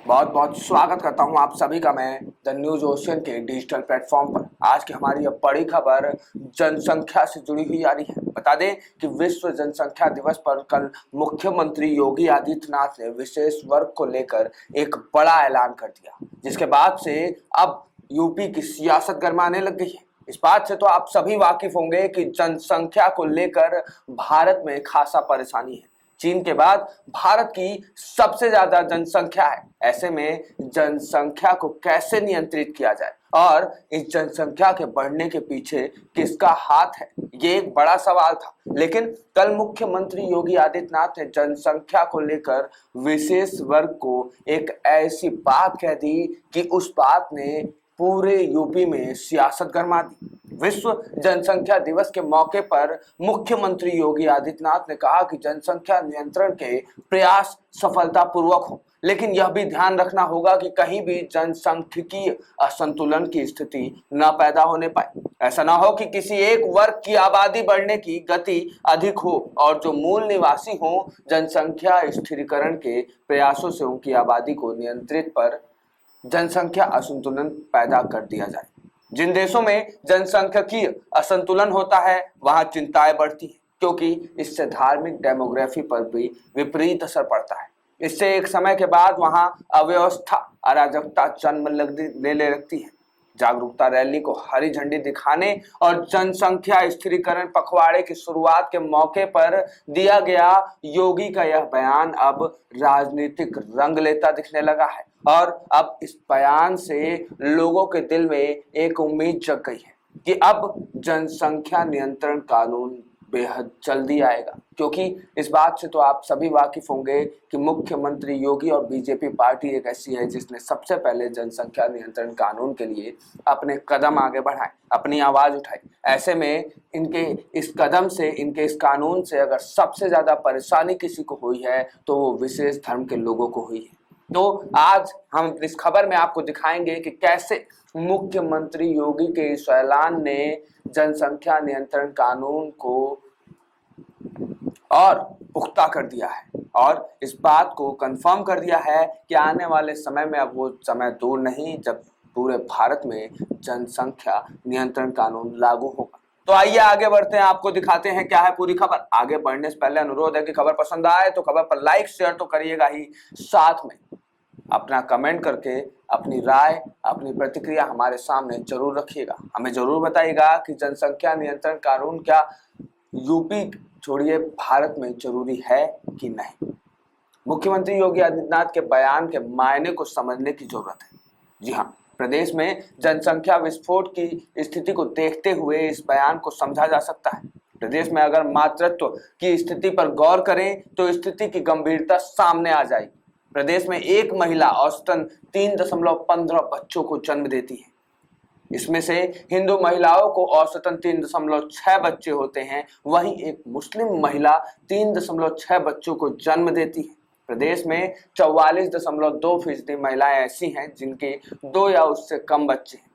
बहुत बहुत स्वागत करता हूं आप सभी का मैं द न्यूज ओशियन के डिजिटल प्लेटफॉर्म पर। आज की हमारी यह बड़ी खबर जनसंख्या से जुड़ी हुई आ रही है। बता दें कि विश्व जनसंख्या दिवस पर कल मुख्यमंत्री योगी आदित्यनाथ ने विशेष वर्ग को लेकर एक बड़ा ऐलान कर दिया, जिसके बाद से अब यूपी की सियासत गरमाने लग गई है। इस बात से तो आप सभी वाकिफ होंगे कि जनसंख्या को लेकर भारत में खासा परेशानी है। चीन के बाद भारत की सबसे ज्यादा जनसंख्या है। ऐसे में जनसंख्या को कैसे नियंत्रित किया जाए और इस जनसंख्या के बढ़ने के पीछे किसका हाथ है, ये एक बड़ा सवाल था। लेकिन कल मुख्यमंत्री योगी आदित्यनाथ ने जनसंख्या को लेकर विशेष वर्ग को एक ऐसी बात कह दी कि उस बात ने पूरे यूपी में सियासत गरमा दी। विश्व जनसंख्या दिवस के मौके पर मुख्यमंत्री योगी आदित्यनाथ ने कहा कि जनसंख्या नियंत्रण के प्रयास सफलतापूर्वक हो, लेकिन यह भी ध्यान रखना होगा कि कहीं भी जनसांख्यिकीय असंतुलन की स्थिति न पैदा होने पाए। ऐसा न हो कि किसी एक वर्ग की आबादी बढ़ने की गति अधिक हो और जो मूल निवासी हो जनसंख्या स्थिरीकरण के प्रयासों से उनकी आबादी को नियंत्रित पर जनसंख्या असंतुलन पैदा कर दिया जाए। जिन देशों में जनसांख्यिकीय असंतुलन होता है वहां चिंताएं बढ़ती हैं, क्योंकि इससे धार्मिक डेमोग्राफी पर भी विपरीत असर पड़ता है। इससे एक समय के बाद वहां अव्यवस्था, अराजकता जन्म लेने लगती है। जागरूकता रैली को हरी झंडी दिखाने और जनसंख्या स्थिरीकरण पखवाड़े की शुरुआत के मौके पर दिया गया योगी का यह बयान अब राजनीतिक रंग लेता दिखने लगा है और अब इस बयान से लोगों के दिल में एक उम्मीद जग गई है कि अब जनसंख्या नियंत्रण कानून बेहद जल्दी आएगा। क्योंकि इस बात से तो आप सभी वाकिफ होंगे कि मुख्यमंत्री योगी और बीजेपी पार्टी एक ऐसी है जिसने सबसे पहले जनसंख्या नियंत्रण कानून के लिए अपने कदम आगे बढ़ाए, अपनी आवाज उठाई। ऐसे में इनके इस कदम से, इनके इस कानून से अगर सबसे ज्यादा परेशानी किसी को हुई है तो वो विशेष धर्म के लोगों को हुई है। तो आज हम इस खबर में आपको दिखाएंगे कि कैसे मुख्यमंत्री योगी के इस ऐलान ने जनसंख्या नियंत्रण कानून को और पुख्ता कर दिया है और इस बात को कंफर्म कर दिया है कि आने वाले समय में अब वो समय दूर नहीं जब पूरे भारत में जनसंख्या नियंत्रण कानून लागू होगा। तो आइए आगे बढ़ते हैं, आपको दिखाते हैं क्या है पूरी खबर। आगे बढ़ने से पहले अनुरोध है कि खबर पसंद आए तो खबर पर लाइक शेयर तो करिएगा ही, साथ में अपना कमेंट करके अपनी राय, अपनी प्रतिक्रिया हमारे सामने जरूर रखिएगा। हमें जरूर बताइएगा कि जनसंख्या नियंत्रण कानून क्या यूपी छोड़िए भारत में जरूरी है कि नहीं। मुख्यमंत्री योगी आदित्यनाथ के बयान के मायने को समझने की जरूरत है। जी हाँ, प्रदेश में जनसंख्या विस्फोट की स्थिति को देखते हुए इस बयान को समझा जा सकता है। प्रदेश में अगर मातृत्व की स्थिति पर गौर करें तो स्थिति की गंभीरता सामने आ जाएगी। प्रदेश में एक महिला औसतन 3.15 बच्चों को जन्म देती है। इसमें से हिंदू महिलाओं को औसतन 3.6 बच्चे होते हैं, वहीं एक मुस्लिम महिला 3.6 बच्चों को जन्म देती है। प्रदेश में 44.2% महिलाएं ऐसी हैं जिनके 2 या उससे कम बच्चे हैं।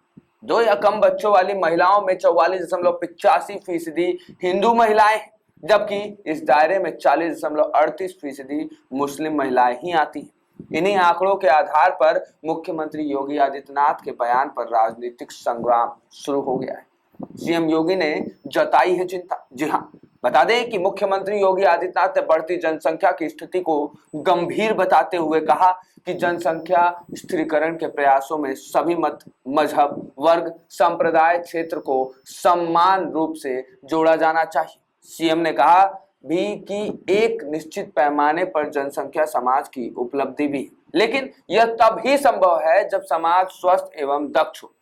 2 या कम बच्चों वाली महिलाओं में 44.85% हिंदू महिलाएं हैं, जबकि इस दायरे में 40.38% मुस्लिम महिलाएं ही आती हैं। इन्हीं आंकड़ों के आधार पर मुख्यमंत्री योगी आदित्यनाथ के बयान पर राजनीतिक संग्राम शुरू हो गया है। सीएम योगी ने जताई है चिंता। जी हाँ, बता दें कि मुख्यमंत्री योगी आदित्यनाथ ने बढ़ती जनसंख्या की स्थिति को गंभीर बताते हुए कहा कि जनसंख्या स्थिरीकरण के प्रयासों में सभी मत, मजहब, वर्ग, संप्रदाय, क्षेत्र को समान रूप से जोड़ा जाना चाहिए। सीएम ने कहा भी कि एक निश्चित पैमाने पर जनसंख्या समाज की उपलब्धि भी है, लेकिन यह तब ही संभव है जब समाज स्वस्थ एवं दक्ष हो।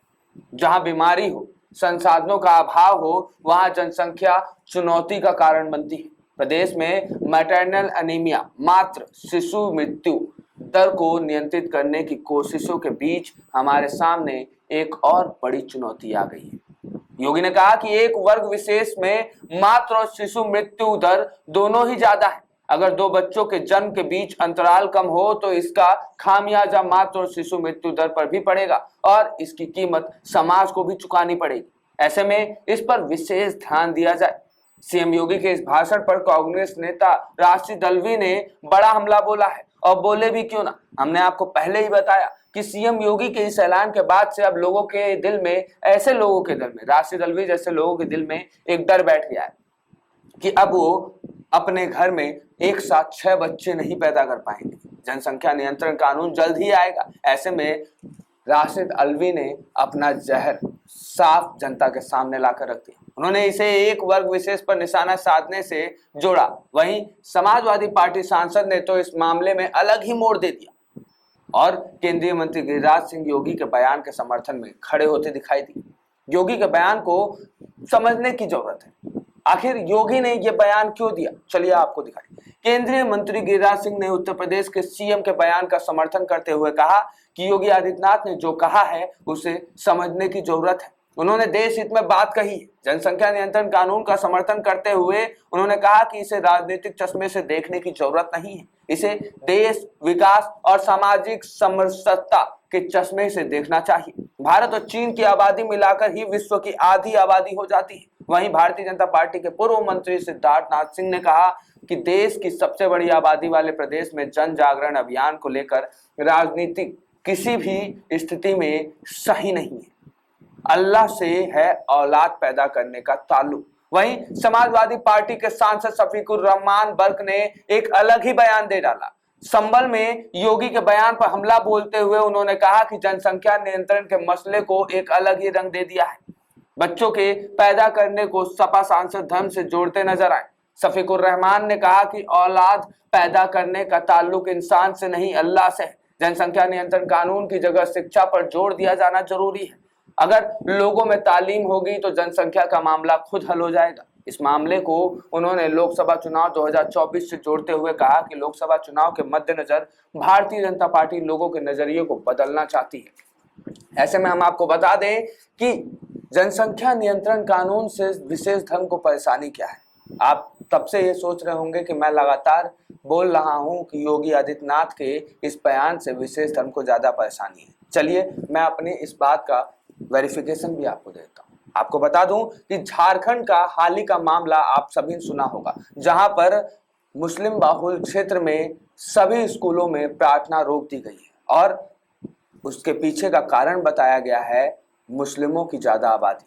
जहां बीमारी हो, संसाधनों का अभाव हो, वहां जनसंख्या चुनौती का कारण बनती है। प्रदेश में मैटरनल एनीमिया, मातृ शिशु मृत्यु दर को नियंत्रित करने की कोशिशों के बीच हमारे सामने एक और बड़ी चुनौती आ गई है। योगी ने कहा कि एक वर्ग विशेष में मातृ और शिशु मृत्यु दर दोनों ही ज्यादा है। अगर 2 बच्चों के जन्म के बीच अंतराल कम हो तो इसका खामियाजा मातृ और शिशु मृत्यु दर पर भी पड़ेगा और इसकी कीमत समाज को भी चुकानी पड़ेगी। ऐसे में इस पर विशेष ध्यान दिया जाए। सीएम योगी के इस भाषण पर कांग्रेस नेता राशि दलवी ने बड़ा हमला बोला है। और बोले भी क्यों ना। हमने आपको पहले ही बताया कि सीएम योगी के इस ऐलान के बाद से अब लोगों के दिल में, ऐसे लोगों के दिल में, राशिद अलवी जैसे लोगों के दिल में एक डर बैठ गया है कि अब वो अपने घर में एक साथ 6 बच्चे नहीं पैदा कर पाएंगे। जनसंख्या नियंत्रण कानून जल्द ही आएगा। ऐसे में राशिद अलवी ने अपना जहर साफ जनता के सामने लाकर रख दिया। उन्होंने इसे एक वर्ग विशेष पर निशाना साधने से जोड़ा। वहीं समाजवादी पार्टी सांसद ने तो इस मामले में अलग ही मोड़ दे दिया और केंद्रीय मंत्री गिरिराज सिंह योगी के बयान के समर्थन में खड़े होते दिखाई दिए। योगी के बयान को समझने की जरूरत है। आखिर योगी ने यह बयान क्यों दिया, चलिए आपको दिखाएं। केंद्रीय मंत्री गिरिराज सिंह ने उत्तर प्रदेश के सीएम के बयान का समर्थन करते हुए कहा कि योगी आदित्यनाथ ने जो कहा है उसे समझने की जरूरत है। उन्होंने देश हित में बात कही है। जनसंख्या नियंत्रण कानून का समर्थन करते हुए उन्होंने कहा कि इसे राजनीतिक चश्मे से देखने की जरूरत नहीं है, इसे देश, विकास और सामाजिक समरसता के चश्मे से देखना चाहिए। भारत और चीन की आबादी मिलाकर ही विश्व की आधी आबादी हो जाती है। वहीं भारतीय जनता पार्टी के पूर्व मंत्री सिद्धार्थनाथ सिंह ने कहा कि देश की सबसे बड़ी आबादी वाले प्रदेश में जन जागरण अभियान को लेकर राजनीति किसी भी स्थिति में सही नहीं है। अल्लाह से है औलाद पैदा करने का ताल्लुक। वहीं समाजवादी पार्टी के सांसद शफीकुर रहमान बर्क ने एक अलग ही बयान दे डाला। संभल में योगी के बयान पर हमला बोलते हुए उन्होंने कहा कि जनसंख्या नियंत्रण के मसले को एक अलग ही रंग दे दिया है। बच्चों के पैदा करने को सपा सांसद धर्म से जोड़ते नजर आए। शफीकुर रहमान ने कहा कि औलाद पैदा करने का ताल्लुक इंसान से नहीं, अल्लाह से है। जनसंख्या नियंत्रण कानून की जगह शिक्षा पर जोर दिया जाना जरूरी है। अगर लोगों में तालीम होगी तो जनसंख्या का मामला खुद हल हो जाएगा। इस मामले को उन्होंने लोकसभा चुनाव 2024 से जोड़ते हुए कहा कि लोकसभा चुनाव के मद्देनजर भारतीय जनता पार्टी लोगों के नजरिए को बदलना चाहती है। ऐसे में हम आपको बता दें कि जनसंख्या नियंत्रण कानून से विशेष धर्म को परेशानी क्या है। आप तब से ये सोच रहे होंगे कि मैं लगातार बोल रहा हूं कि योगी आदित्यनाथ के इस बयान से विशेष धर्म को ज्यादा परेशानी है। चलिए मैं अपनी इस बात का वेरिफिकेशन भी आपको देता हूं। आपको बता दूं कि झारखंड का हाल ही का मामला आप सभी ने सुना होगा, जहां पर मुस्लिम बाहुल क्षेत्र में सभी स्कूलों में प्रार्थना रोक दी गई है और उसके पीछे का कारण बताया गया है मुस्लिमों की ज्यादा आबादी।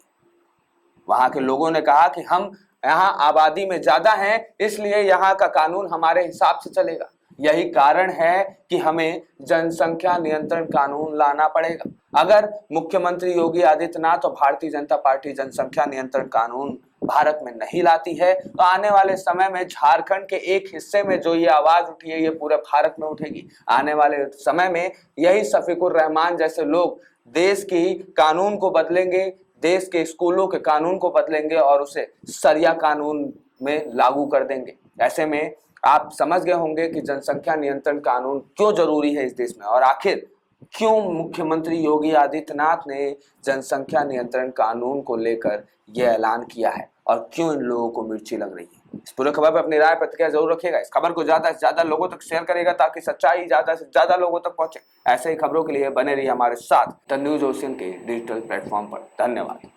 वहां के लोगों ने कहा कि हम यहाँ आबादी में ज्यादा हैं, इसलिए यहाँ का कानून हमारे हिसाब से चलेगा। यही कारण है कि हमें जनसंख्या नियंत्रण कानून लाना पड़ेगा। अगर मुख्यमंत्री योगी आदित्यनाथ और भारतीय जनता पार्टी जनसंख्या नियंत्रण कानून भारत में नहीं लाती है तो आने वाले समय में झारखंड के एक हिस्से में जो ये आवाज उठी है ये पूरे भारत में उठेगी। आने वाले समय में यही शफीकुर रहमान जैसे लोग देश की कानून को बदलेंगे, देश के स्कूलों के कानून को बदलेंगे और उसे सरिया कानून में लागू कर देंगे। ऐसे में आप समझ गए होंगे कि जनसंख्या नियंत्रण कानून क्यों जरूरी है इस देश में और आखिर क्यों मुख्यमंत्री योगी आदित्यनाथ ने जनसंख्या नियंत्रण कानून को लेकर यह ऐलान किया है और क्यों इन लोगों को मिर्ची लग रही है। इस पूरे खबर पर अपनी राय प्रतिक्रिया जरूर रखिएगा। इस खबर को ज्यादा से ज्यादा लोगों तक शेयर करेगा ताकि सच्चाई ज्यादा से ज्यादा लोगों तक पहुंचे। ऐसे ही खबरों के लिए बने रहिए हमारे साथ द न्यूज ओशियन के डिजिटल प्लेटफॉर्म पर। धन्यवाद।